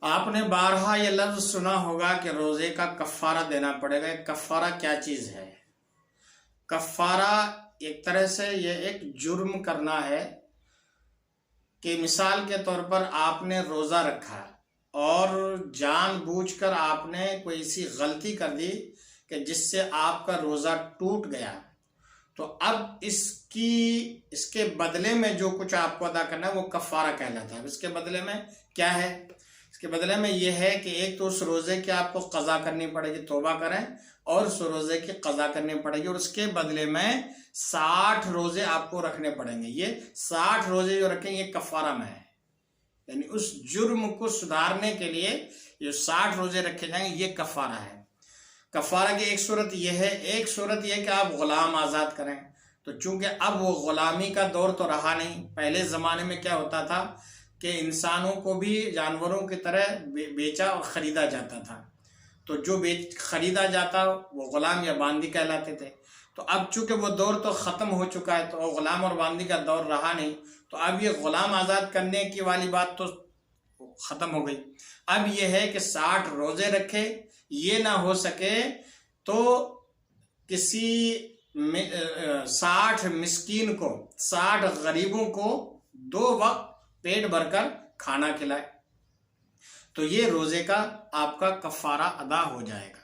آپ نے بارہا یہ لفظ سنا ہوگا کہ روزے کا کفارہ دینا پڑے گا۔ کفارہ کیا چیز ہے؟ کفارہ ایک طرح سے یہ ایک جرم کرنا ہے کہ مثال کے طور پر آپ نے روزہ رکھا اور جان بوجھ کر آپ نے کوئی ایسی غلطی کر دی کہ جس سے آپ کا روزہ ٹوٹ گیا، تو اب اس کے بدلے میں جو کچھ آپ کو ادا کرنا ہے وہ کفارہ کہلاتا ہے۔ اس کے بدلے میں کیا ہے؟ اس کے بدلے میں یہ ہے کہ ایک تو اس روزے کی آپ کو قضا کرنی پڑے گی، توبہ کریں، اور اس روزے کی قضا کرنی پڑے گی، اور اس کے بدلے میں 60 روزے آپ کو رکھنے پڑیں گے۔ یہ 60 روزے جو رکھیں یہ کفارہ میں ہے، یعنی اس جرم کو سدھارنے کے لیے یہ 60 روزے رکھے جائیں گے، یہ کفارہ ہے۔ کفارہ کی ایک صورت یہ ہے، ایک صورت یہ کہ آپ غلام آزاد کریں۔ تو چونکہ اب وہ غلامی کا دور تو رہا نہیں، پہلے زمانے میں کیا ہوتا تھا کہ انسانوں کو بھی جانوروں کی طرح بیچا اور خریدا جاتا تھا، تو جو خریدا جاتا وہ غلام یا باندی کہلاتے تھے۔ تو اب چونکہ وہ دور تو ختم ہو چکا ہے، تو وہ غلام اور باندی کا دور رہا نہیں، تو اب یہ غلام آزاد کرنے کی والی بات تو ختم ہو گئی۔ اب یہ ہے کہ 60 روزے رکھے، یہ نہ ہو سکے تو کسی 60 مسکین کو، 60 غریبوں کو 2 وقت پیٹ بھر کر کھانا کھلائے، تو یہ روزے کا آپ کا کفارہ ادا ہو جائے گا۔